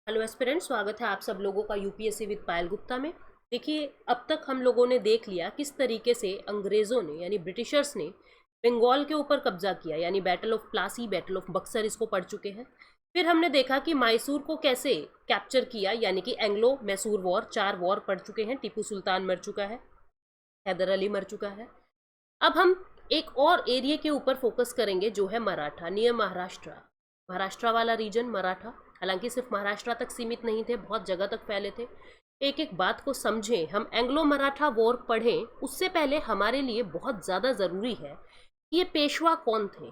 Hello aspirant, स्वागत है आप सब लोगों का यूपीएससी विद पायल गुप्ता में। देखिए, अब तक हम लोगों ने देख लिया किस तरीके से अंग्रेज़ों ने यानी ब्रिटिशर्स ने बंगाल के ऊपर कब्जा किया, यानी battle of Plassey, battle of Buxar इसको पढ़ चुके हैं। फिर हमने देखा कि मैसूर को कैसे कैप्चर किया, यानी कि एंग्लो मैसूर वॉर, 4 वॉर पढ़ चुके हैं। टीपू सुल्तान मर चुका है, हैदर अली मर चुका है। अब हम एक और एरिया के ऊपर फोकस करेंगे जो है मराठा, नियर महाराष्ट्र, महाराष्ट्र वाला रीजन मराठा। हालांकि सिर्फ महाराष्ट्र तक सीमित नहीं थे, बहुत जगह तक फैले थे। एक एक बात को समझें, हम एंग्लो मराठा वॉर पढ़ें उससे पहले हमारे लिए बहुत ज़्यादा ज़रूरी है कि ये पेशवा कौन थे।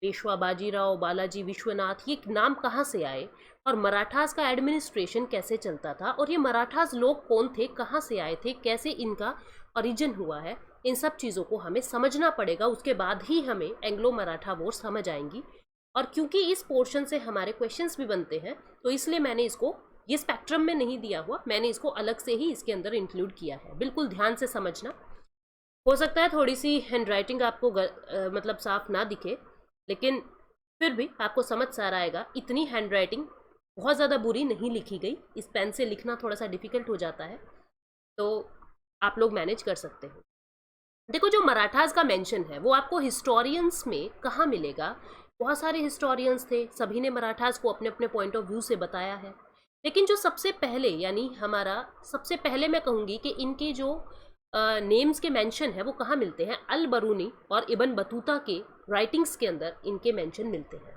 पेशवा बाजीराव, बालाजी विश्वनाथ, ये नाम कहाँ से आए और मराठास का एडमिनिस्ट्रेशन कैसे चलता था, और ये मराठास लोग कौन थे, कहाँ से आए थे, कैसे इनका ओरिजिन हुआ है, इन सब चीज़ों को हमें समझना पड़ेगा। उसके बाद ही हमें एंग्लो मराठा वॉर समझ आएंगी। और क्योंकि इस पोर्शन से हमारे क्वेश्चंस भी बनते हैं, तो इसलिए मैंने इसको ये स्पेक्ट्रम में नहीं दिया हुआ, मैंने इसको अलग से ही इसके अंदर इंक्लूड किया है। बिल्कुल ध्यान से समझना। हो सकता है थोड़ी सी हैंड राइटिंग आपको मतलब साफ ना दिखे, लेकिन फिर भी आपको समझ सारा आएगा। इतनी हैंड राइटिंग बहुत ज़्यादा बुरी नहीं लिखी गई, इस पेन से लिखना थोड़ा सा डिफिकल्ट हो जाता है, तो आप लोग मैनेज कर सकते हो। देखो, जो मराठास का मेंशन है वो आपको हिस्टोरियंस में कहाँ मिलेगा। बहुत सारे हिस्टोरियंस थे, सभी ने मराठास को अपने अपने पॉइंट ऑफ व्यू से बताया है, लेकिन जो सबसे पहले, यानी हमारा सबसे पहले मैं कहूँगी कि इनके जो नेम्स के मेंशन है वो कहाँ मिलते हैं, अल बरूनी और इब्न बतूता के राइटिंग्स के अंदर इनके मेंशन मिलते हैं।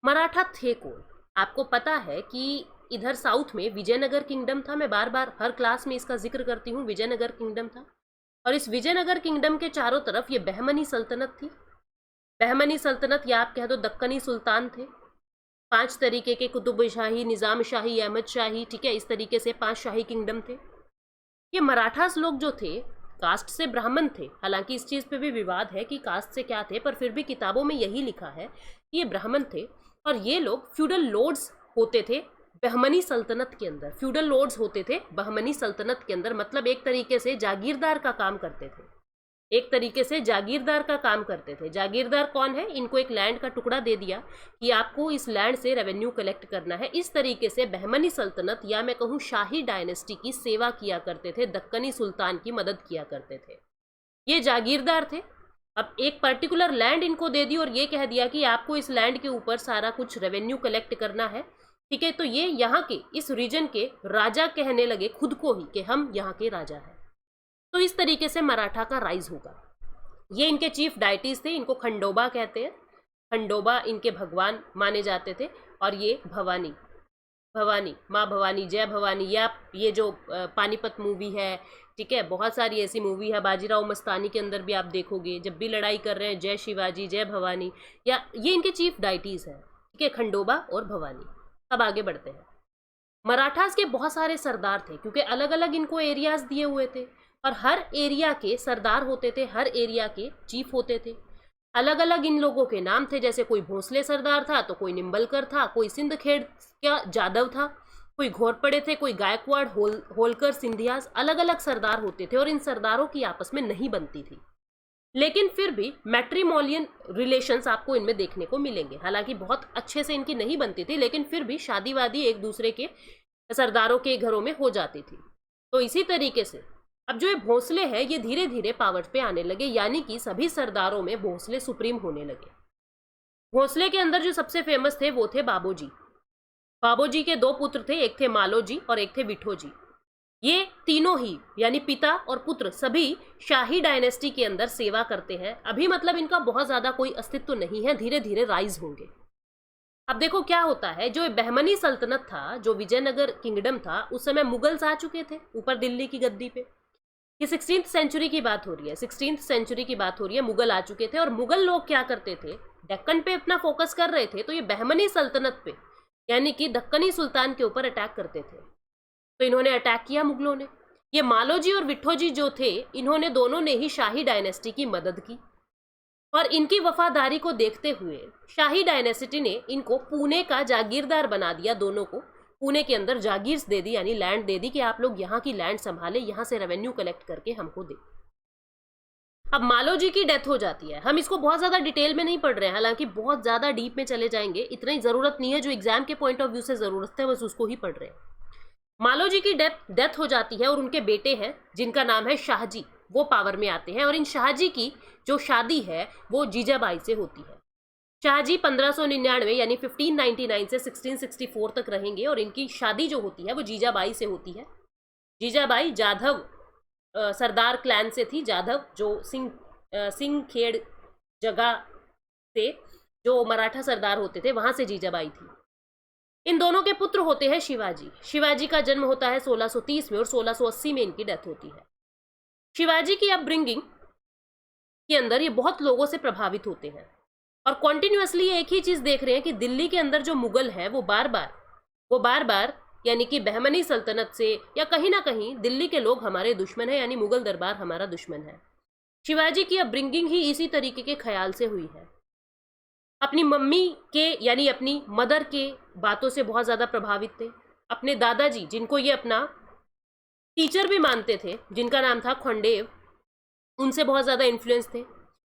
मराठा थे कौन? आपको पता है कि इधर साउथ में विजयनगर किंगडम था। मैं बार बार हर क्लास में इसका जिक्र करती हूँ, विजयनगर किंगडम था। और इस विजयनगर किंगडम के चारों तरफ ये बहमनी सल्तनत थी। बहमनी सल्तनत या आप कह दो दक्कनी सुल्तान थे। 5 तरीके के, कुतुब शाही, निज़ाम शाही, अहमद शाही, ठीक है, इस तरीके से 5 शाही किंगडम थे। ये मराठास लोग जो थे कास्ट से ब्राह्मण थे। हालांकि इस चीज़ पे भी विवाद है कि कास्ट से क्या थे, पर फिर भी किताबों में यही लिखा है कि ये ब्राह्मण थे। और ये लोग फ्यूडल लॉर्ड्स होते थे बहमनी सल्तनत के अंदर। फ्यूडल लॉर्ड्स होते थे बहमनी सल्तनत के अंदर, मतलब एक तरीके से जागीरदार का काम करते थे। एक तरीके से जागीरदार का काम करते थे। जागीरदार कौन है? इनको एक लैंड का टुकड़ा दे दिया कि आपको इस लैंड से रेवेन्यू कलेक्ट करना है। इस तरीके से बहमनी सल्तनत या मैं कहूँ शाही डायनेस्टी की सेवा किया करते थे, दक्कनी सुल्तान की मदद किया करते थे। ये जागीरदार थे। अब एक पर्टिकुलर लैंड इनको दे दी और ये कह दिया कि आपको इस लैंड के ऊपर सारा कुछ रेवेन्यू कलेक्ट करना है, ठीक है। तो ये यहाँ के इस रीजन के राजा कहने लगे खुद को ही कि हम यहाँ के राजा हैं। तो इस तरीके से मराठा का राइज होगा। ये इनके चीफ डाइटीज थे, इनको खंडोबा कहते हैं। खंडोबा इनके भगवान माने जाते थे। और ये भवानी, भवानी माँ भवानी, जय भवानी, या ये जो पानीपत मूवी है, ठीक है, बहुत सारी ऐसी मूवी है, बाजीराव मस्तानी के अंदर भी आप देखोगे, जब भी लड़ाई कर रहे हैं जय शिवाजी, जय भवानी, या ये इनके चीफ डाइटीज है, ठीक है, खंडोबा और भवानी। अब आगे बढ़ते हैं। मराठास के बहुत सारे सरदार थे, क्योंकि अलग अलग इनको एरियाज दिए हुए थे और हर एरिया के सरदार होते थे, हर एरिया के चीफ होते थे। अलग अलग इन लोगों के नाम थे, जैसे कोई भोसले सरदार था, तो कोई निम्बलकर था, कोई सिंध खेड़ का जादव था, कोई घोरपड़े थे, कोई गायकवाड़, होलकर, सिंधियास। अलग अलग सरदार होते थे और इन सरदारों की आपस में नहीं बनती थी, लेकिन फिर भी मैट्रिमोनियल रिलेशंस आपको इनमें देखने को मिलेंगे। हालांकि बहुत अच्छे से इनकी नहीं बनती थी, लेकिन फिर भी शादी वादी एक दूसरे के सरदारों के घरों में हो जाती थी। तो इसी तरीके से अब जो ये भोसले हैं ये धीरे धीरे पावर पे आने लगे, यानी कि सभी सरदारों में भोसले सुप्रीम होने लगे। भोसले के अंदर जो सबसे फेमस थे वो थे बाबूजी। बाबूजी के 2 पुत्र थे, एक थे मालोजी और एक थे विठोजी। ये तीनों ही यानी पिता और पुत्र सभी शाही डायनेस्टी के अंदर सेवा करते हैं। अभी मतलब इनका बहुत ज्यादा कोई अस्तित्व नहीं है, धीरे धीरे राइज होंगे। अब देखो क्या होता है, जो बहमनी सल्तनत था, जो विजयनगर किंगडम था, उस समय मुगल्स आ चुके थे ऊपर दिल्ली की गद्दी पे। ये 16th सेंचुरी की बात हो रही है, 16th सेंचुरी की बात हो रही है। मुगल आ चुके थे और मुगल लोग क्या करते थे, दक्कन पे अपना फोकस कर रहे थे, तो ये बहमनी सल्तनत पे यानी कि दक्कनी सुल्तान के ऊपर अटैक करते थे। तो इन्होंने अटैक किया मुगलों ने। ये मालोजी और विठोजी जो थे, इन्होंने दोनों ने ही शाही डायनेस्टी की मदद की और इनकी वफादारी को देखते हुए शाही डायनेस्टी ने इनको पुणे का जागीरदार बना दिया। दोनों को पुणे के अंदर जागीर्स दे दी, यानी लैंड दे दी कि आप लोग यहाँ की लैंड संभाले, यहाँ से रेवेन्यू कलेक्ट करके हमको दे। अब मालोजी की डेथ हो जाती है। हम इसको बहुत ज़्यादा डिटेल में नहीं पढ़ रहे हैं, हालांकि बहुत ज़्यादा डीप में चले जाएंगे, इतनी ज़रूरत नहीं है, जो एग्जाम के पॉइंट ऑफ व्यू से ज़रूरत है बस उसको ही पढ़ रहे हैं। मालोजी की डेथ हो जाती है और उनके बेटे हैं जिनका नाम है शाहजी, वो पावर में आते हैं। और इन शाहजी की जो शादी है वो जीजाबाई से होती है। शाहजी 1599 यानी 1599 से 1664 तक रहेंगे और इनकी शादी जो होती है वो जीजाबाई से होती है। जीजाबाई जाधव सरदार क्लैन से थी, जाधव जो सिंह खेड़ जगह से जो मराठा सरदार होते थे वहां से जीजाबाई थी। इन दोनों के पुत्र होते हैं शिवाजी। शिवाजी का जन्म होता है 1630 में और 1680 में इनकी डेथ होती है। शिवाजी की अपब्रिंगिंग के अंदर ये बहुत लोगों से प्रभावित होते हैं और कॉन्टिन्यूसली एक ही चीज देख रहे हैं कि दिल्ली के अंदर जो मुगल है वो बार बार यानी कि बहमनी सल्तनत से या कहीं ना कहीं दिल्ली के लोग हमारे दुश्मन है, यानी मुगल दरबार हमारा दुश्मन है। शिवाजी की अपब्रिंगिंग ही इसी तरीके के ख्याल से हुई है। अपनी मम्मी के यानी अपनी मदर के बातों से बहुत ज़्यादा प्रभावित थे। अपने दादाजी जिनको ये अपना टीचर भी मानते थे, जिनका नाम था खंडेव, उनसे बहुत ज़्यादा इन्फ्लुएंस थे।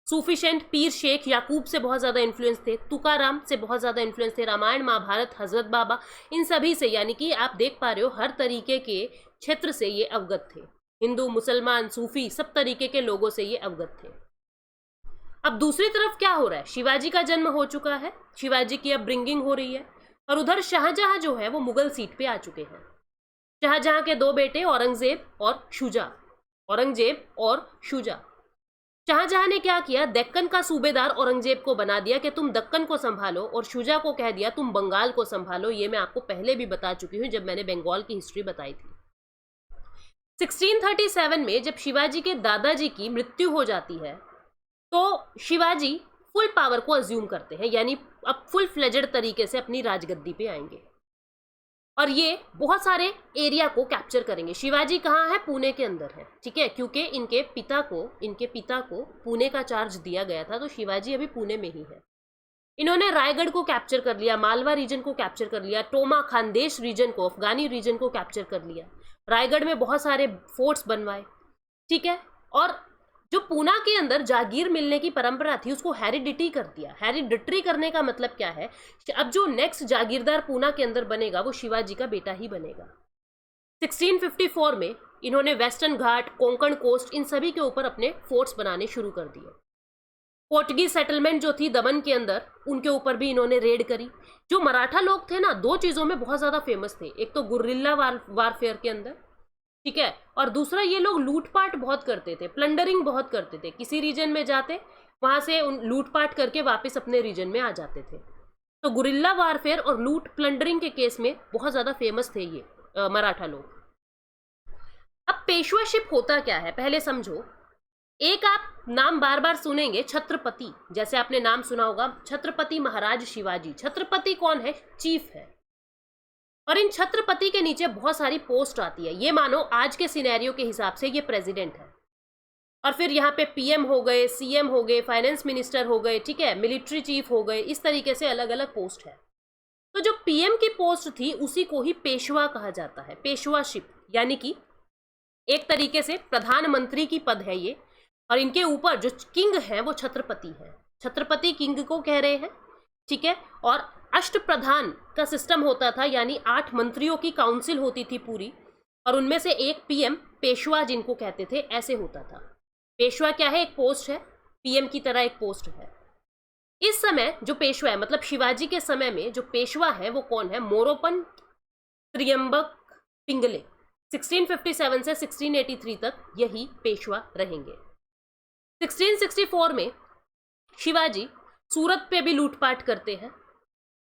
सूफिशेंट पीर शेख याकूब से बहुत ज़्यादा इन्फ्लुएंस थे। तुकाराम से बहुत ज़्यादा इन्फ्लुएंस थे। रामायण महाभारत हजरत बाबा, इन सभी से, यानी कि आप देख पा रहे हो हर तरीके के क्षेत्र से ये अवगत थे। हिंदू, मुसलमान, सूफी, सब तरीके के लोगों से ये अवगत थे। अब दूसरी तरफ क्या हो रहा है, शिवाजी का जन्म हो चुका है, शिवाजी की अपब्रिंगिंग हो रही है और उधर शाहजहां जो है वो मुगल सीट पे आ चुके हैं। शाहजहां के दो बेटे औरंगजेब और शुजा। शाहजहां ने क्या किया, दक्कन का सूबेदार औरंगजेब को बना दिया कि तुम दक्कन को संभालो और शुजा को कह दिया तुम बंगाल को संभालो। ये मैं आपको पहले भी बता चुकी हूं जब मैंने बंगाल की हिस्ट्री बताई थी। 1637 में जब शिवाजी के दादाजी की मृत्यु हो जाती है तो शिवाजी फुल पावर को अज्यूम करते हैं, यानी अब फुल फ्लेजेड तरीके से अपनी राजगद्दी पे आएंगे और ये बहुत सारे एरिया को कैप्चर करेंगे। शिवाजी कहाँ है, पुणे के अंदर है, ठीक है, क्योंकि इनके पिता को पुणे का चार्ज दिया गया था, तो शिवाजी अभी पुणे में ही है। इन्होंने रायगढ़ को कैप्चर कर लिया, मालवा रीजन को कैप्चर कर लिया, टोमा खानदेश रीजन को, अफगानी रीजन को कैप्चर कर लिया। रायगढ़ में बहुत सारे फोर्ट्स बनवाए, ठीक है, और जो पूना के अंदर जागीर मिलने की परंपरा थी उसको हेरिडिटी कर दिया। हेरिडिटरी करने का मतलब क्या है, अब जो नेक्स्ट जागीरदार पूना के अंदर बनेगा वो शिवाजी का बेटा ही बनेगा। 1654 में इन्होंने वेस्टर्न घाट, कोंकण कोस्ट, इन सभी के ऊपर अपने फोर्ट्स बनाने शुरू कर दिए। पोर्टुगीज सेटलमेंट जो थी दमन के अंदर, उनके ऊपर भी इन्होंने रेड करी। जो मराठा लोग थे ना, दो चीजों में बहुत ज्यादा फेमस थे, एक तो गुर्रिल्ला वारफेयर के अंदर, ठीक है, और दूसरा ये लोग लूटपाट बहुत करते थे, प्लंडरिंग बहुत करते थे। किसी रीजन में जाते, वहां से उन लूटपाट करके वापस अपने रीजन में आ जाते थे। तो गुरिल्ला वारफेयर और लूट प्लंडरिंग के केस में बहुत ज्यादा फेमस थे ये मराठा लोग। अब पेशवाशिप होता क्या है पहले समझो। एक आप नाम बार बार सुनेंगे, छत्रपति, जैसे आपने नाम सुना होगा छत्रपति महाराज शिवाजी। छत्रपति कौन है, चीफ है, और इन छत्रपति के नीचे बहुत सारी पोस्ट आती है। ये मानो आज के सिनेरियो के हिसाब से ये प्रेसिडेंट है, और फिर यहाँ पे पीएम हो गए, सीएम हो गए, फाइनेंस मिनिस्टर हो गए, ठीक है, मिलिट्री चीफ हो गए, इस तरीके से अलग अलग पोस्ट है। तो जो पीएम की पोस्ट थी उसी को ही पेशवा कहा जाता है, पेशवाशिप, यानी कि एक तरीके से प्रधानमंत्री की पद है ये, और इनके ऊपर जो किंग है वो छत्रपति है, छत्रपति किंग को कह रहे हैं, ठीक है। और अष्ट प्रधान का सिस्टम होता था, यानी 8 मंत्रियों की काउंसिल होती थी पूरी, और उनमें से एक पीएम, पेशवा जिनको कहते थे, ऐसे होता था। पेशवा क्या है, एक पोस्ट है, पीएम की तरह एक पोस्ट है। इस समय जो पेशवा है, मतलब शिवाजी के समय में जो पेशवा है वो कौन है, मोरोपन त्रियंबक पिंगले। 1657 से 1683 तक यही पेशवा रहेंगे। 1664 में शिवाजी सूरत पे भी लूटपाट करते हैं।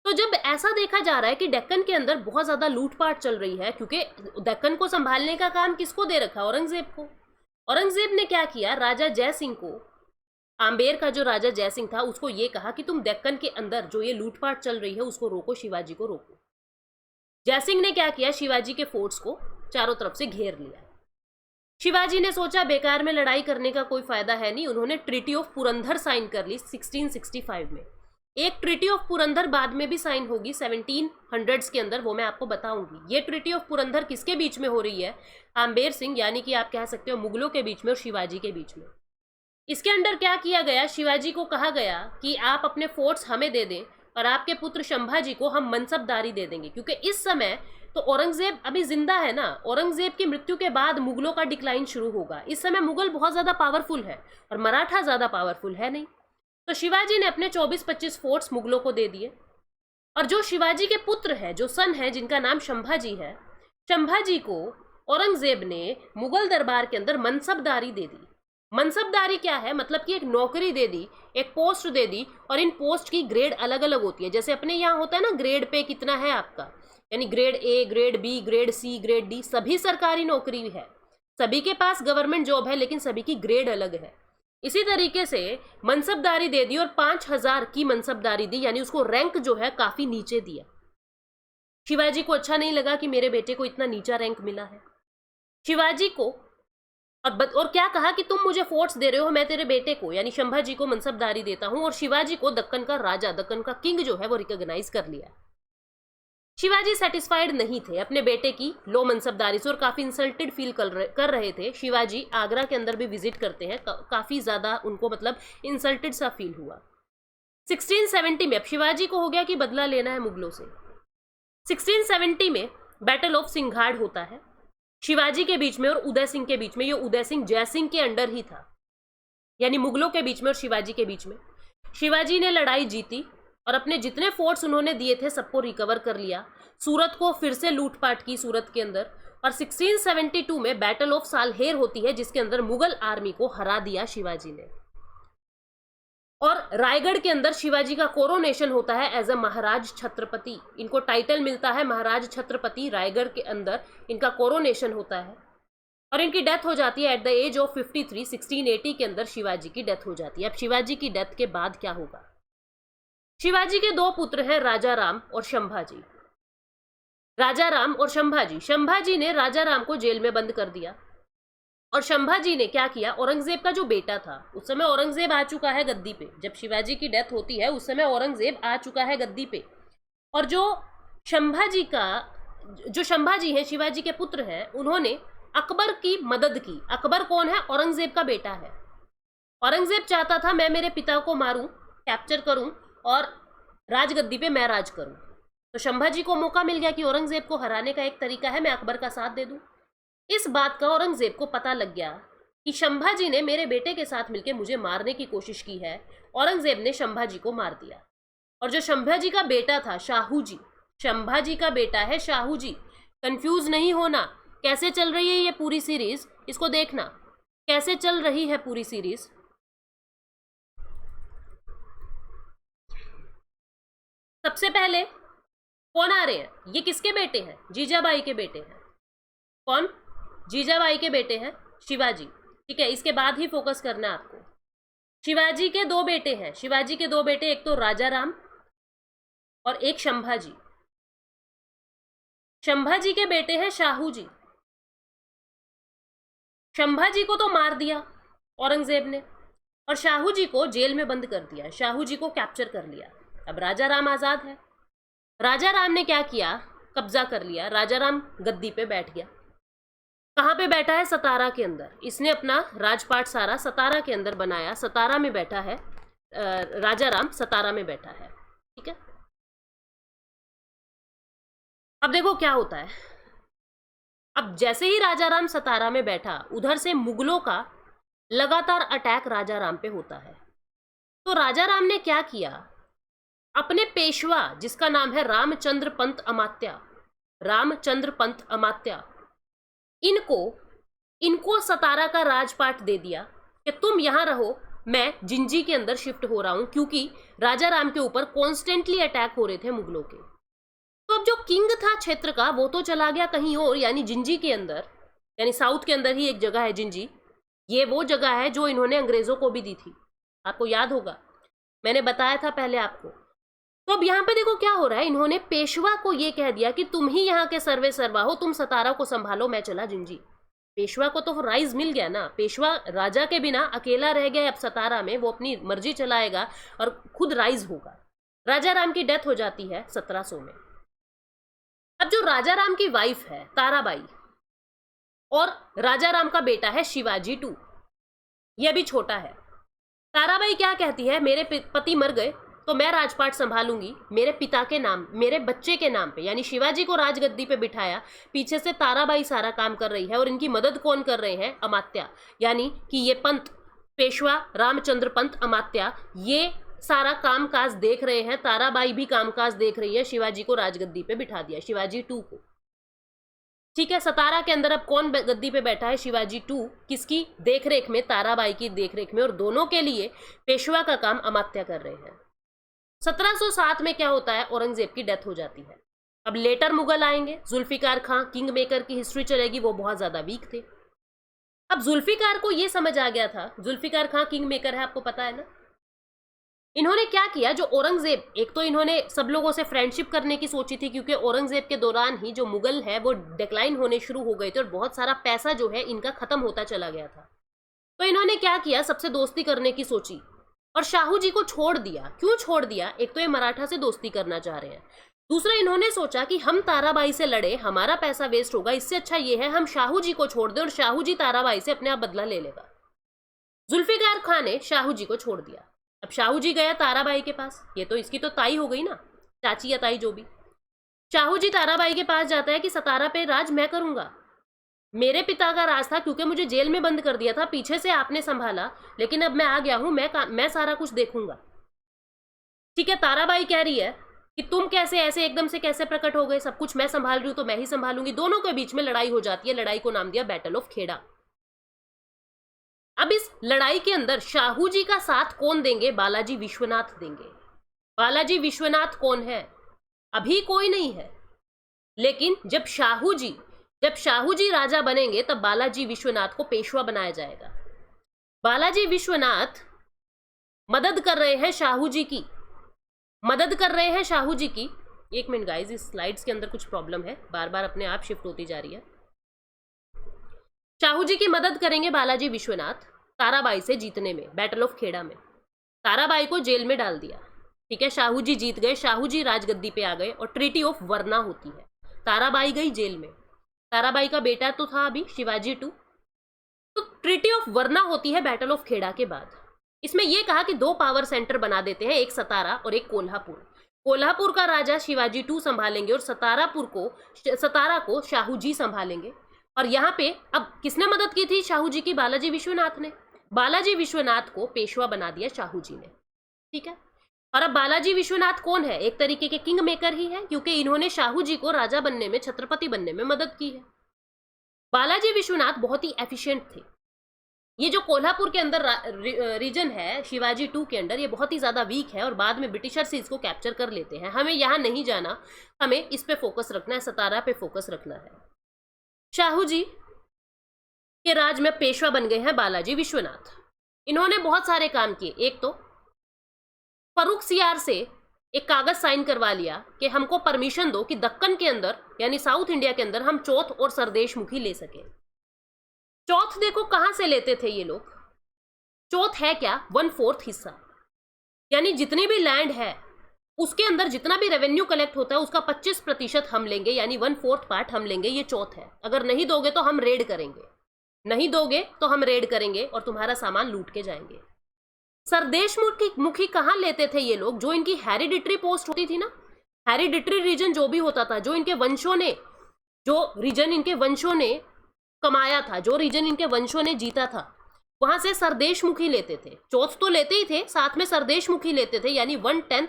तो जब ऐसा देखा जा रहा है कि डेक्कन के अंदर बहुत ज्यादा लूटपाट चल रही है, क्योंकि डेक्कन को संभालने का काम किसको दे रखा, औरंगजेब को। औरंगजेब ने क्या किया, राजा जय सिंह को, आम्बेर का जो राजा जय सिंह था, उसको ये कहा कि तुम डेक्कन के अंदर जो ये लूटपाट चल रही है उसको रोको, शिवाजी को रोको। जय सिंह ने क्या किया, शिवाजी के फोर्ट्स को चारों तरफ से घेर लिया। शिवाजी ने सोचा बेकार में लड़ाई करने का कोई फायदा है नहीं, उन्होंने ट्रीटी ऑफ पुरंदर साइन कर ली 1665 में। एक ट्रीटी ऑफ पुरंदर बाद में भी साइन होगी 1700s के अंदर, वो मैं आपको बताऊंगी। ये ट्रीटी ऑफ पुरंदर किसके बीच में हो रही है, आम्बेर सिंह, यानी कि आप कह सकते हो मुगलों के बीच में और शिवाजी के बीच में। इसके अंडर क्या किया गया, शिवाजी को कहा गया कि आप अपने फोर्ट्स हमें दे दें और आपके पुत्र संभाजी को हम मनसबदारी दे देंगे, क्योंकि इस समय तो औरंगजेब अभी जिंदा है ना। औरंगजेब की मृत्यु के बाद मुगलों का डिक्लाइन शुरू होगा। इस समय मुगल बहुत ज्यादा पावरफुल है और मराठा ज्यादा पावरफुल है नहीं। तो शिवाजी ने अपने 24-25 फोर्ट्स मुगलों को दे दिए और जो शिवाजी के पुत्र है, जो सन है, जिनका नाम संभाजी है, संभाजी को औरंगजेब ने मुगल दरबार के अंदर मनसबदारी दे दी। मनसबदारी क्या है, मतलब कि एक नौकरी दे दी, एक पोस्ट दे दी, और इन पोस्ट की ग्रेड अलग अलग होती है। जैसे अपने यहाँ होता है ना, ग्रेड पे कितना है आपका, यानी grade A, grade B, grade C, grade D, सभी सरकारी नौकरी है, सभी के पास गवर्नमेंट जॉब है, लेकिन सभी की ग्रेड अलग है। इसी तरीके से मनसबदारी दे दी और 5000 की मनसबदारी दी, यानी उसको रैंक जो है काफी नीचे दिया। शिवाजी को अच्छा नहीं लगा कि मेरे बेटे को इतना नीचा रैंक मिला है। शिवाजी को और क्या कहा कि तुम मुझे फोर्ट्स दे रहे हो, मैं तेरे बेटे को यानी संभाजी को मनसबदारी देता हूं, और शिवाजी को दक्कन का राजा, दक्कन का किंग जो है वो रिकॉग्नाइज कर लिया। शिवाजी सेटिस्फाइड नहीं थे अपने बेटे की लो मनसबदारी से और काफी इंसल्टेड फील कर रहे थे। शिवाजी आगरा के अंदर भी विजिट करते हैं, काफी ज्यादा उनको मतलब इंसल्टेड सा फील हुआ। 1670 में अब शिवाजी को हो गया कि बदला लेना है मुगलों से। 1670 में बैटल ऑफ सिंघाड़ होता है शिवाजी के बीच में और उदय सिंह के बीच में। ये उदय सिंह जय सिंह के अंडर ही था, यानी मुगलों के बीच में और शिवाजी के बीच में। शिवाजी ने लड़ाई जीती और अपने जितने फोर्ट्स उन्होंने दिए थे सबको रिकवर कर लिया। सूरत को फिर से लूटपाट की सूरत के अंदर, और 1672 में बैटल ऑफ सालहेर होती है, जिसके अंदर मुगल आर्मी को हरा दिया शिवाजी ने। और रायगढ़ के अंदर शिवाजी का कोरोनेशन होता है एज अ महाराज छत्रपति। इनको टाइटल मिलता है महाराज छत्रपति। रायगढ़ के अंदर इनका कोरोनेशन होता है और इनकी डेथ हो जाती है एट द एज ऑफ 53। 1680 के अंदर शिवाजी की डेथ हो जाती है। अब शिवाजी की डेथ के बाद क्या होगा? शिवाजी के दो पुत्र हैं, राजा राम और संभाजी। राजा राम और संभाजी। संभाजी ने राजा राम को जेल में बंद कर दिया और संभाजी ने क्या किया, औरंगजेब का जो बेटा था, उस समय औरंगजेब आ चुका है गद्दी पे, जब शिवाजी की डेथ होती है उस समय औरंगजेब आ चुका है गद्दी पे। और जो संभाजी हैं, शिवाजी के पुत्र हैं, उन्होंने अकबर की मदद की। अकबर कौन है? औरंगजेब का बेटा है। औरंगजेब चाहता था मैं मेरे पिता को मारूं, कैप्चर करूं और राजगद्दी पे मैं राज करूं। तो संभाजी को मौका मिल गया कि औरंगजेब को हराने का एक तरीका है मैं अकबर का साथ दे दूं। इस बात का औरंगजेब को पता लग गया कि संभाजी ने मेरे बेटे के साथ मिलकर मुझे मारने की कोशिश की है। औरंगजेब ने संभाजी को मार दिया। और जो संभाजी का बेटा था शाहूजी, संभाजी का बेटा है शाहूजी। कंफ्यूज नहीं होना, कैसे चल रही है ये पूरी सीरीज, इसको देखना कैसे चल रही है पूरी सीरीज। सबसे पहले कौन आ रहे हैं? ये किसके बेटे हैं? जीजाबाई के बेटे हैं। कौन? जीजाबाई के बेटे हैं शिवाजी। ठीक है, इसके बाद ही फोकस करना है आपको। शिवाजी के दो बेटे हैं। शिवाजी के दो बेटे, एक तो राजा राम और एक संभाजी। संभाजी के बेटे हैं शाहूजी। संभाजी को तो मार दिया औरंगजेब ने और शाहूजी को जेल में बंद कर दिया। शाहूजी को कैप्चर कर लिया। अब राजा राम आजाद है। राजा राम ने क्या किया? कब्जा कर लिया। राजा राम गद्दी पे बैठ गया। कहाँ पे बैठा है? सतारा के अंदर। इसने अपना राजपाट सारा सतारा के अंदर बनाया। सतारा में बैठा है राजा राम, सतारा में बैठा है। ठीक है, अब देखो क्या होता है। अब जैसे ही राजा राम सतारा में बैठा, उधर से मुगलों का लगातार अटैक राजा राम पे होता है। तो राजा राम ने क्या किया, अपने पेशवा जिसका नाम है रामचंद्र पंत अमात्या, रामचंद्र पंत अमात्या, इनको सतारा का राजपाट दे दिया कि तुम यहां रहो, मैं जिंजी के अंदर शिफ्ट हो रहा हूं, क्योंकि राजा राम के ऊपर कॉन्स्टेंटली अटैक हो रहे थे मुगलों के। तो अब जो किंग था क्षेत्र का वो तो चला गया कहीं और, यानी जिंजी के अंदर, यानी साउथ के अंदर ही एक जगह है जिंजी। ये वो जगह है जो इन्होंने अंग्रेजों को भी दी थी, आपको याद होगा, मैंने बताया था पहले आपको। तो अब यहाँ पे देखो क्या हो रहा है, इन्होंने पेशवा को ये कह दिया कि तुम ही यहाँ के सर्वे सर्वा हो, तुम सतारा को संभालो, मैं चला जिंजी। पेशवा को तो राइज मिल गया ना, पेशवा राजा के बिना अकेला रह गया अब सतारा में, वो अपनी मर्जी चलाएगा और खुद राइज होगा। राजा राम की डेथ हो जाती है 1700 में। अब जो राजा राम की वाइफ है ताराबाई और राजा राम का बेटा है शिवाजी 2, यह भी छोटा है, ताराबाई क्या कहती है, मेरे पति मर गए तो मैं राजपाट संभालूंगी मेरे पिता के नाम, मेरे बच्चे के नाम पे, यानी शिवाजी को राजगद्दी पे बिठाया। पीछे से ताराबाई सारा काम कर रही है और इनकी मदद कौन कर रहे हैं, अमात्या, यानी कि ये पंत, पेशवा रामचंद्र पंत अमात्या, ये सारा कामकाज देख रहे हैं। ताराबाई भी कामकाज देख रही है, शिवाजी को राजगद्दी पे बिठा दिया, शिवाजी 2 को। ठीक है, सतारा के अंदर अब कौन गद्दी पे बैठा है, शिवाजी 2, किसकी देखरेख में, ताराबाई की देखरेख में, और दोनों के लिए पेशवा का काम अमात्या कर रहे हैं। 1707 में क्या होता है, औरंगजेब की डेथ हो जाती है। अब लेटर मुगल आएंगे, जुल्फिकार खां किंग मेकर की हिस्ट्री चलेगी, वो बहुत ज्यादा वीक थे। अब जुल्फिकार को ये समझ आ गया था, जुल्फिकार खां किंग मेकर है, आपको पता है ना। इन्होंने क्या किया, जो औरंगजेब, एक तो इन्होंने सब लोगों से फ्रेंडशिप करने की सोची थी, क्योंकि औरंगजेब के दौरान ही जो मुगल है वो डिक्लाइन होने शुरू हो गए थे और बहुत सारा पैसा जो है इनका खत्म होता चला गया था। तो इन्होंने क्या किया, सबसे दोस्ती करने की सोची और शाहू जी को छोड़ दिया। क्यों छोड़ दिया, एक तो ये मराठा से दोस्ती करना चाह रहे हैं, दूसरा इन्होंने सोचा कि हम ताराबाई से लड़े, हमारा पैसा वेस्ट होगा, इससे अच्छा ये है हम शाहू जी को छोड़ दें और शाहू जी ताराबाई से अपने आप बदला ले लेगा। जुल्फिकार खां ने शाहू जी को छोड़ दिया। अब शाहू जी गया ताराबाई के पास, ये तो इसकी तो ताई हो गई ना, चाची या ताई जो भी। शाहू जी ताराबाई के पास जाता है कि सतारा पे राज मैं करूंगा, मेरे पिता का राज था, क्योंकि मुझे जेल में बंद कर दिया था, पीछे से आपने संभाला, लेकिन अब मैं आ गया हूं, मैं सारा कुछ देखूंगा। ठीक है, ताराबाई कह रही है कि तुम कैसे ऐसे एकदम से कैसे प्रकट हो गए, सब कुछ मैं संभाल रही हूं तो मैं ही संभालूंगी। दोनों के बीच में लड़ाई हो जाती है, लड़ाई को नाम दिया बैटल ऑफ खेड़ा। अब इस लड़ाई के अंदर शाहू जी का साथ कौन देंगे, बालाजी विश्वनाथ देंगे। बालाजी विश्वनाथ कौन है, अभी कोई नहीं है, लेकिन जब शाहू जी राजा बनेंगे तब बालाजी विश्वनाथ को पेशवा बनाया जाएगा। बालाजी विश्वनाथ मदद कर रहे हैं शाहू जी की, एक मिनट गाइस, इस स्लाइड्स के अंदर कुछ प्रॉब्लम है, बार बार अपने आप शिफ्ट होती जा रही है। शाहू जी की मदद करेंगे बालाजी विश्वनाथ ताराबाई से जीतने में, बैटल ऑफ खेड़ा में। ताराबाई को जेल में डाल दिया, ठीक है, शाहू जी जीत गए, शाहू जी राजगद्दी पे आ गए और ट्रीटी ऑफ वरना होती है। ताराबाई गई जेल में, ताराबाई का बेटा तो था अभी शिवाजी 2, तो ट्रीटी ऑफ वरना होती है बैटल ऑफ खेड़ा के बाद। इसमें यह कहा कि 2 पावर सेंटर बना देते हैं, एक सतारा और एक कोल्हापुर। कोल्हापुर का राजा शिवाजी 2 संभालेंगे और सतारा को शाहू जी संभालेंगे। और यहाँ पे अब किसने मदद की थी शाहू जी की, बालाजी विश्वनाथ ने। बालाजी विश्वनाथ को पेशवा बना दिया शाहू जी ने, ठीक है। और अब बालाजी विश्वनाथ कौन है, एक तरीके के किंग मेकर ही है, क्योंकि इन्होंने शाहू जी को राजा बनने में, छत्रपति बनने में मदद की है। बालाजी विश्वनाथ बहुत ही एफिशिएंट थे। ये जो कोल्हापुर के अंदर रीजन है शिवाजी 2 के अंडर, ये बहुत ही ज्यादा वीक है और बाद में ब्रिटिशर्स इसको कैप्चर कर लेते हैं। हमें यहाँ नहीं जाना, हमें इस पे फोकस रखना है, सतारा पे फोकस रखना है। शाहू जी के राज में पेशवा बन गए हैं बालाजी विश्वनाथ। इन्होंने बहुत सारे काम किए। एक तो फर्रुख सियार से एक कागज साइन करवा लिया कि हमको परमिशन दो कि दक्कन के अंदर यानी साउथ इंडिया के अंदर हम चौथ और सरदेशमुखी ले सके। चौथ देखो कहां से लेते थे ये लोग, चौथ है क्या, 1/4 हिस्सा, यानी जितनी भी लैंड है उसके अंदर जितना भी रेवेन्यू कलेक्ट होता है उसका 25% हम लेंगे, यानी 1/4 पार्ट हम लेंगे, ये चौथ है। अगर नहीं दोगे तो हम रेड करेंगे, नहीं दोगे तो हम रेड करेंगे और तुम्हारा सामान लूट के जाएंगे। सरदेशमुखी कहां लेते थे ये लोग, जो इनकी हेरिडिटरी पोस्ट होती थी ना, हेरिडिटरी रीजन जो भी होता था, जो इनके वंशों ने, जो रीजन इनके वंशों ने कमाया था, जो रीजन इनके वंशों ने जीता था, वहां से सरदेशमुखी लेते थे। चौथ तो लेते ही थे, साथ में सरदेशमुखी लेते थे, यानी 1/10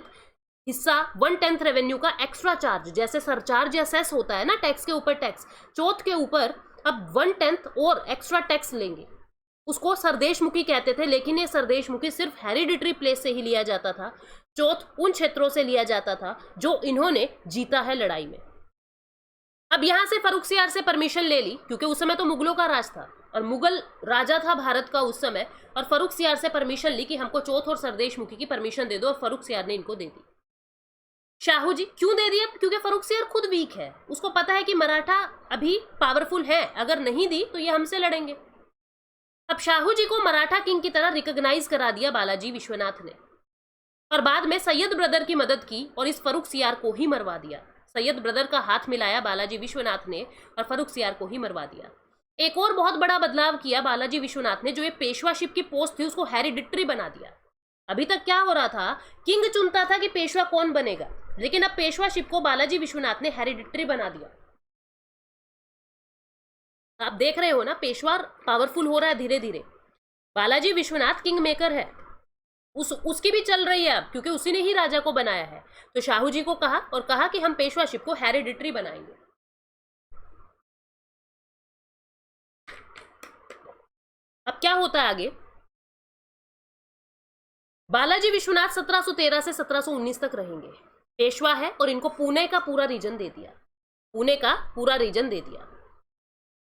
हिस्सा, 1/10 रेवेन्यू का एक्स्ट्रा चार्ज, जैसे सरचार्ज या सेस होता है ना, टैक्स के ऊपर टैक्स, चौथ के ऊपर अब 1/10 और एक्स्ट्रा टैक्स लेंगे, उसको सरदेशमुखी कहते थे। लेकिन ये सरदेशमुखी सिर्फ हेरिडिटरी प्लेस से ही लिया जाता था, चौथ उन क्षेत्रों से लिया जाता था जो इन्होंने जीता है लड़ाई में। अब यहां से फर्रुख सियार से परमिशन ले ली, क्योंकि उस समय तो मुगलों का राज था और मुगल राजा था भारत का उस समय, और फर्रुख सियार से परमिशन ली कि हमको चौथ और सरदेशमुखी की परमिशन दे दो, और फर्रुख सियार ने इनको दे दी। शाहू जी क्यों दे दिया, क्योंकि फर्रुख सियार खुद वीक है, उसको पता है कि मराठा अभी पावरफुल है, अगर नहीं दी तो ये हमसे लड़ेंगे। अब शाहू जी को मराठा किंग की तरह रिकॉग्नाइज करा दिया बालाजी विश्वनाथ ने, और बाद में सैयद ब्रदर की मदद की और इस फर्रुख सियार को ही मरवा दिया। सैयद ब्रदर का हाथ मिलाया बालाजी विश्वनाथ ने और फर्रुख सियार को ही मरवा दिया। एक और बहुत बड़ा बदलाव किया बालाजी विश्वनाथ ने, जो ये पेशवाशिप की पोस्ट थी उसको हेरिडिटरी बना दिया। अभी तक क्या हो रहा था, किंग चुनता था कि पेशवा कौन बनेगा, लेकिन अब पेशवाशिप को बालाजी विश्वनाथ ने हेरिडिटरी बना दिया। आप देख रहे हो ना, पेशवा पावरफुल हो रहा है धीरे धीरे। बालाजी विश्वनाथ किंग मेकर है, उसकी भी चल रही है अब, क्योंकि उसी ने ही राजा को बनाया है। तो शाहू जी को कहा और कहा कि हम पेशवाशिप को हेरिडिटरी बनाएंगे। अब क्या होता है आगे, बालाजी विश्वनाथ 1713 से 1719 तक रहेंगे। पेशवा है और इनको पुणे का पूरा रीजन दे दिया, पुणे का पूरा रीजन दे दिया।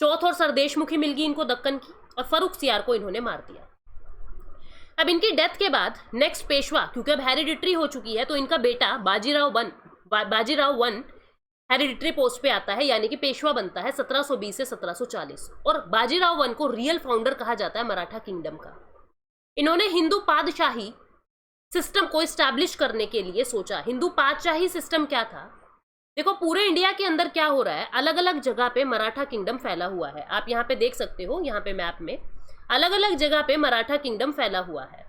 चौथ और सरदेशमुखी मिल गई इनको दक्कन की, और फर्रुख सियार को इन्होंने मार दिया। अब इनकी डेथ के बाद नेक्स्ट पेशवा, क्योंकि अब हेरिडिटरी हो चुकी है, तो इनका बेटा बाजीराव वन हेरिडिटरी पोस्ट पे आता है, यानी कि पेशवा बनता है 1720 से 1740। और बाजीराव वन को रियल फाउंडर कहा जाता है मराठा किंगडम का। इन्होंने हिंदू पादशाही सिस्टम को इस्टेब्लिश करने के लिए सोचा। हिंदू पादशाही सिस्टम क्या था, देखो पूरे इंडिया के अंदर क्या हो रहा है, अलग अलग जगह पे मराठा किंगडम फैला हुआ है। आप यहाँ पे देख सकते हो, यहाँ पे मैप में अलग अलग जगह पे मराठा किंगडम फैला हुआ है।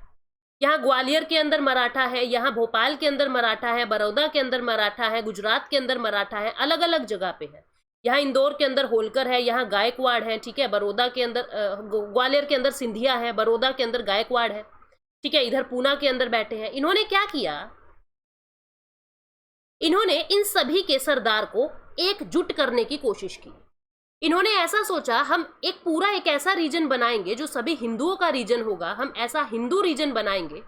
यहाँ ग्वालियर के अंदर मराठा है, यहाँ भोपाल के अंदर मराठा है, बड़ौदा के अंदर मराठा है, गुजरात के अंदर मराठा है, अलग अलग जगह पे है। यहाँ इंदौर के अंदर होलकर है, यहाँ गायकवाड़ है, ठीक है। बड़ौदा के अंदर ग्वालियर के अंदर सिंधिया है, बड़ौदा के अंदर गायकवाड़ है, ठीक है। इधर पूना के अंदर बैठे हैं। इन्होंने क्या किया, इन्होंने इन सभी के सरदार को एकजुट करने की कोशिश की। इन्होंने ऐसा सोचा, हम एक ऐसा रीजन बनाएंगे जो सभी हिंदुओं का रीजन होगा। हम ऐसा हिंदू रीजन बनाएंगे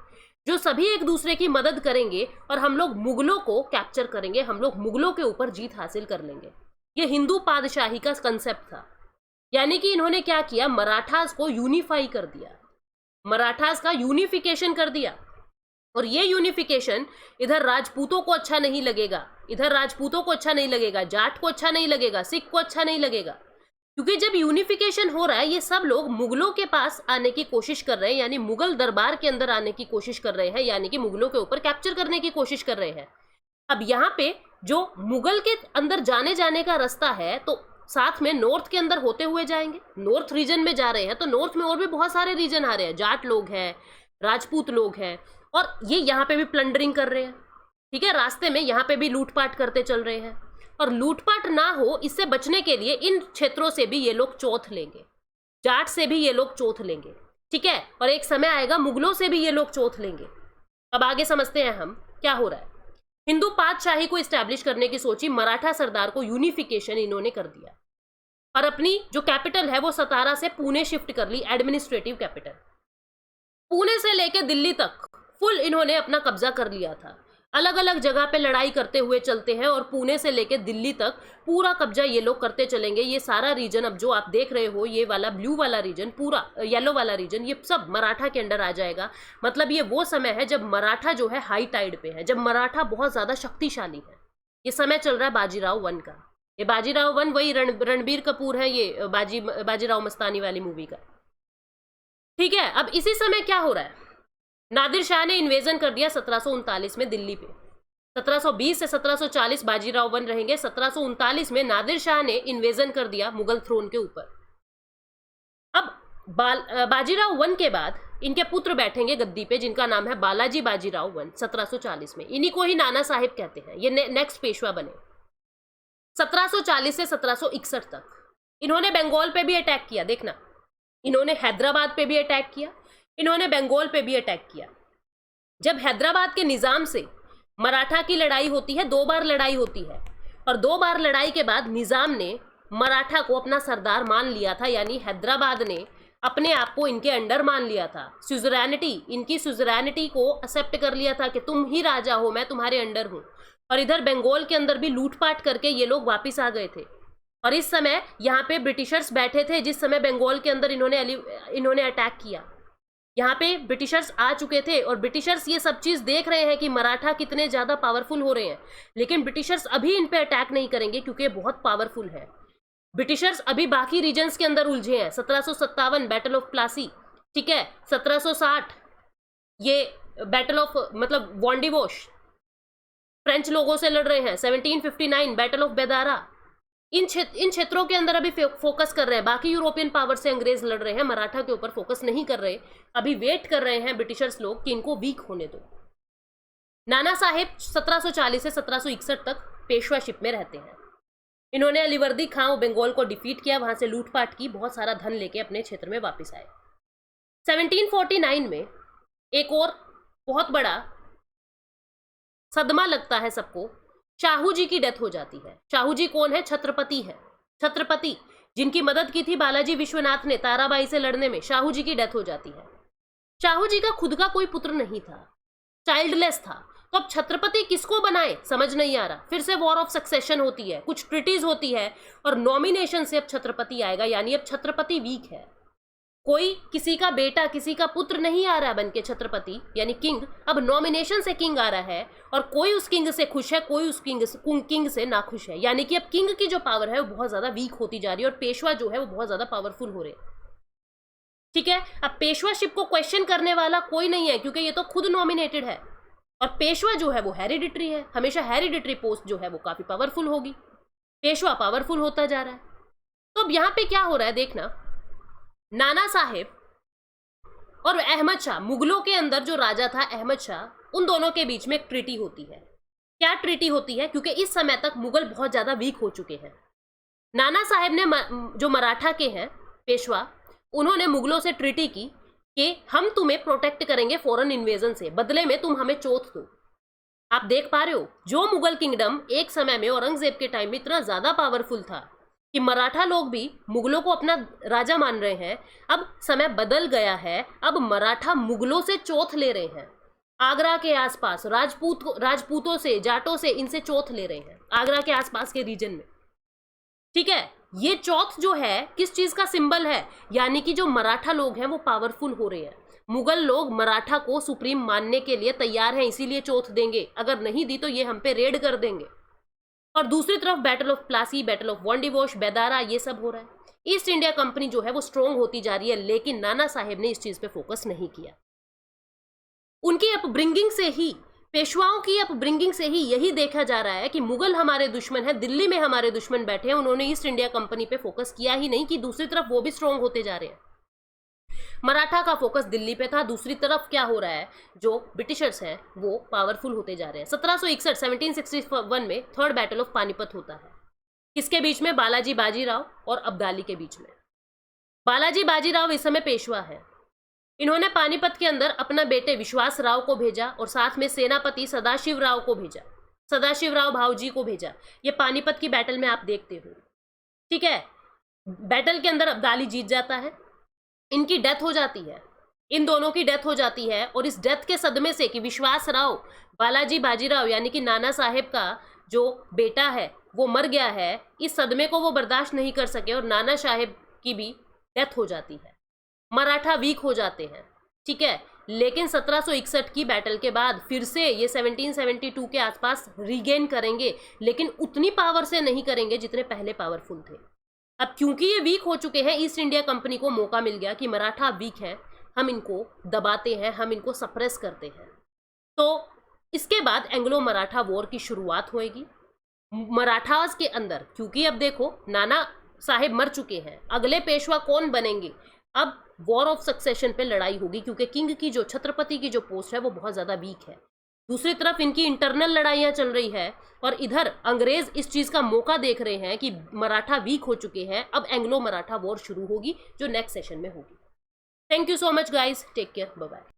जो सभी एक दूसरे की मदद करेंगे, और हम लोग मुगलों को कैप्चर करेंगे, हम लोग मुगलों के ऊपर जीत हासिल कर लेंगे। ये हिंदू पादशाही का कंसेप्ट था। यानी कि इन्होंने क्या किया, मराठास को यूनिफाई कर दिया, मराठास का यूनिफिकेशन कर दिया। और ये यूनिफिकेशन इधर राजपूतों को अच्छा नहीं लगेगा, इधर राजपूतों को अच्छा नहीं लगेगा, जाट को अच्छा नहीं लगेगा, सिख को अच्छा नहीं लगेगा। क्योंकि जब यूनिफिकेशन हो रहा है, ये सब लोग मुगलों के पास आने की कोशिश कर रहे हैं, यानी मुगल दरबार के अंदर आने की कोशिश कर रहे हैं, यानी कि मुगलों के ऊपर कैप्चर करने की कोशिश कर रहे हैं। अब यहाँ पे जो मुगल के अंदर जाने का रास्ता है, तो साथ में नॉर्थ के अंदर होते हुए जाएंगे। नॉर्थ रीजन में जा रहे हैं, तो नॉर्थ में और भी बहुत सारे रीजन आ रहे हैं, जाट लोग हैं, राजपूत लोग हैं, और ये यहाँ पे भी प्लंडरिंग कर रहे हैं, ठीक है। रास्ते में यहाँ पे भी लूटपाट करते चल रहे हैं, और लूटपाट ना हो इससे बचने के लिए इन क्षेत्रों से भी ये लोग चौथ लेंगे, जाट से भी ये लोग चौथ लेंगे, ठीक है। और एक समय आएगा मुगलों से भी ये लोग चौथ लेंगे। अब आगे समझते हैं हम क्या हो रहा है। हिंदू पातशाही को इस्टेब्लिश करने की सोची, मराठा सरदार को यूनिफिकेशन इन्होंने कर दिया, और अपनी जो कैपिटल है वो सतारा से पुणे शिफ्ट कर ली, एडमिनिस्ट्रेटिव कैपिटल। पुणे से लेके दिल्ली तक फुल इन्होंने अपना कब्जा कर लिया था। अलग अलग जगह पे लड़ाई करते हुए चलते हैं, और पुणे से लेके दिल्ली तक पूरा कब्जा ये लोग करते चलेंगे। ये सारा रीजन अब जो आप देख रहे हो, ये वाला ब्लू वाला रीजन, पूरा येलो वाला रीजन, ये सब मराठा के अंडर आ जाएगा। मतलब ये वो समय है जब मराठा जो है हाई टाइड पे है, जब मराठा बहुत ज्यादा शक्तिशाली है। ये समय चल रहा है बाजीराव वन का। ये बाजीराव वन वही रणबीर कपूर है, ये बाजीराव मस्तानी वाली मूवी का, ठीक है। अब इसी समय क्या हो रहा है, नादिर शाह ने इन्वेजन कर दिया 1739 में दिल्ली पे। 1720 से 1740 बाजीराव वन रहेंगे, 1739 में नादिर शाह ने इन्वेजन कर दिया मुगल थ्रोन के ऊपर। अब बाजीराव वन के बाद इनके पुत्र बैठेंगे गद्दी पे, जिनका नाम है बालाजी बाजीराव वन 1740 में। इन्हीं को ही नाना साहिब कहते हैं। ये नेक्स्ट पेशवा बने 1740 से 1761 तक। इन्होंने बंगाल पे भी अटैक किया, देखना, इन्होंने हैदराबाद पे भी अटैक किया, इन्होंने बंगाल पे भी अटैक किया। जब हैदराबाद के निजाम से मराठा की लड़ाई होती है, 2 बार लड़ाई होती है, और 2 बार लड़ाई के बाद निजाम ने मराठा को अपना सरदार मान लिया था, यानी हैदराबाद ने अपने आप को इनके अंडर मान लिया था। सुजरैनिटी, इनकी सुजरैनिटी को एक्सेप्ट कर लिया था कि तुम ही राजा हो, मैं तुम्हारे अंडर हूं। और इधर बंगाल के अंदर भी लूटपाट करके ये लोग वापिस आ गए थे। और इस समय यहाँ पे ब्रिटिशर्स बैठे थे, जिस समय बंगाल के अंदर इन्होंने अटैक किया। यहाँ पे ब्रिटिशर्स आ चुके थे, और ब्रिटिशर्स ये सब चीज़ देख रहे हैं कि मराठा कितने ज़्यादा पावरफुल हो रहे हैं। लेकिन ब्रिटिशर्स अभी इन पे अटैक नहीं करेंगे, क्योंकि ये बहुत पावरफुल है। ब्रिटिशर्स अभी बाकी रीजन्स के अंदर उलझे हैं। 1757 बैटल ऑफ प्लासी, ठीक है। 1760 ये बैटल ऑफ मतलब वॉन्डिवोश, फ्रेंच लोगों से लड़ रहे हैं। 1759 बैटल ऑफ बेदारा। इन क्षेत्रों के अंदर अभी फोकस कर रहे हैं। बाकी यूरोपियन पावर से अंग्रेज लड़ रहे हैं, मराठा के ऊपर फोकस नहीं कर रहे। अभी वेट कर रहे हैं ब्रिटिशर्स लोग कि इनको वीक होने दो। नाना साहेब 1740 से 1761 तक पेशवाशिप में रहते हैं। इन्होंने अलीवर्दी खां और बंगाल को डिफीट किया, वहां से लूटपाट की, बहुत सारा धन लेके अपने क्षेत्र में वापस आए। 1749 में एक और बहुत बड़ा सदमा लगता है सबको, शाहू जी की डेथ हो जाती है। शाहू जी कौन है? छत्रपति है। छत्रपति जिनकी मदद की थी बालाजी विश्वनाथ ने ताराबाई से लड़ने में, शाहू जी की डेथ हो जाती है। शाहू जी का खुद का कोई पुत्र नहीं था, चाइल्डलेस था। तो अब छत्रपति किसको बनाए समझ नहीं आ रहा। फिर से वॉर ऑफ सक्सेशन होती है, कुछ ट्रिटीज होती है और नॉमिनेशन से अब छत्रपति आएगा, यानी अब छत्रपति वीक है। कोई किसी का बेटा, किसी का पुत्र नहीं आ रहा बन के छत्रपति यानी किंग, अब नॉमिनेशन से किंग आ रहा है और कोई उस किंग से खुश है, कोई उस किंग से नाखुश है। यानी कि अब किंग की जो पावर है वो बहुत ज्यादा वीक होती जा रही है और पेशवा जो है वो बहुत ज्यादा पावरफुल हो रहे हैं। ठीक है, अब पेशवाशिप को क्वेश्चन करने वाला कोई नहीं है क्योंकि ये तो खुद नॉमिनेटेड है और पेशवा जो है वो हेरिडिटरी है। हमेशा हेरिडिटरी पोस्ट जो है वो काफी पावरफुल होगी। पेशवा पावरफुल होता जा रहा है। तो अब यहां पे क्या हो रहा है देखना, नाना साहेब और अहमद शाह, मुगलों के अंदर जो राजा था अहमद शाह, उन दोनों के बीच में एक ट्रीटी होती है। क्या ट्रीटी होती है? क्योंकि इस समय तक मुगल बहुत ज्यादा वीक हो चुके हैं। नाना साहेब ने जो मराठा के हैं पेशवा, उन्होंने मुगलों से ट्रीटी की कि हम तुम्हें प्रोटेक्ट करेंगे फॉरेन इन्वेजन से, बदले में तुम हमें चोट दो। आप देख पा रहे हो जो मुगल किंगडम एक समय में औरंगजेब के टाइम में इतना ज्यादा पावरफुल था कि मराठा लोग भी मुगलों को अपना राजा मान रहे हैं। अब समय बदल गया है, अब मराठा मुगलों से चोट ले रहे हैं। आगरा के आसपास राजपूतों से, जाटों से, इनसे चोट ले रहे हैं आगरा के आसपास के रीजन में। ठीक है, ये चौथ जो है किस चीज का सिंबल है? यानी कि जो मराठा लोग हैं वो पावरफुल हो रहे हैं। मुगल लोग मराठा को सुप्रीम मानने के लिए तैयार हैं, इसीलिए चौथ देंगे। अगर नहीं दी तो ये हम पे रेड कर देंगे। और दूसरी तरफ battle of Plassey, battle of Wandiwash, Bedara, ये सब हो रहा है। ईस्ट इंडिया कंपनी जो है वो स्ट्रॉन्ग होती जा रही है, लेकिन नाना साहेब ने इस चीज पे फोकस नहीं किया। उनकी अपब्रिंगिंग से ही, पेशवाओं की अपब्रिंगिंग से ही यही देखा जा रहा है कि मुगल हमारे दुश्मन है, दिल्ली में हमारे दुश्मन बैठे हैं। उन्होंने ईस्ट इंडिया कंपनी पे फोकस किया ही नहीं कि दूसरी तरफ वो भी स्ट्रॉन्ग होते जा रहे हैं। मराठा का फोकस दिल्ली पे था, दूसरी तरफ क्या हो रहा है, जो ब्रिटिशर्स हैं वो पावरफुल होते जा रहे हैं। 1761 में थर्ड बैटल ऑफ पानीपत होता है। किसके बीच में? बालाजी बाजीराव और अब्दाली के बीच में। बालाजी बाजीराव इस समय पेशवा है। इन्होंने पानीपत के अंदर अपना बेटे विश्वास राव को भेजा और साथ में सेनापति सदाशिव राव को भेजा, सदाशिव राव भावजी को भेजा। ये पानीपत की बैटल में आप देखते हो। ठीक है, बैटल के अंदर अब्दाली जीत जाता है, इनकी डेथ हो जाती है, इन दोनों की डेथ हो जाती है। और इस डेथ के सदमे से कि विश्वास राव बालाजी बाजीराव यानी कि नाना साहेब का जो बेटा है वो मर गया है, इस सदमे को वो बर्दाश्त नहीं कर सके और नाना साहेब की भी डेथ हो जाती है। मराठा वीक हो जाते हैं। ठीक है, लेकिन 1761 की बैटल के बाद फिर से ये 1772 के आसपास रीगेन करेंगे, लेकिन उतनी पावर से नहीं करेंगे जितने पहले पावरफुल थे। अब क्योंकि ये वीक हो चुके हैं, ईस्ट इंडिया कंपनी को मौका मिल गया कि मराठा वीक हैं, हम इनको दबाते हैं, हम इनको सप्रेस करते हैं। तो इसके बाद एंग्लो मराठा वॉर की शुरुआत होएगी। मराठास के अंदर, क्योंकि अब देखो नाना साहेब मर चुके हैं, अगले पेशवा कौन बनेंगे? अब वॉर ऑफ सक्सेशन पे लड़ाई होगी क्योंकि किंग की जो, छत्रपति की जो पोस्ट है वो बहुत ज्यादा वीक है। दूसरी तरफ इनकी इंटरनल लड़ाइयां चल रही है और इधर अंग्रेज इस चीज का मौका देख रहे हैं कि मराठा वीक हो चुके हैं। अब एंग्लो मराठा वॉर शुरू होगी जो नेक्स्ट सेशन में होगी। Thank you so much guys, take care, bye bye.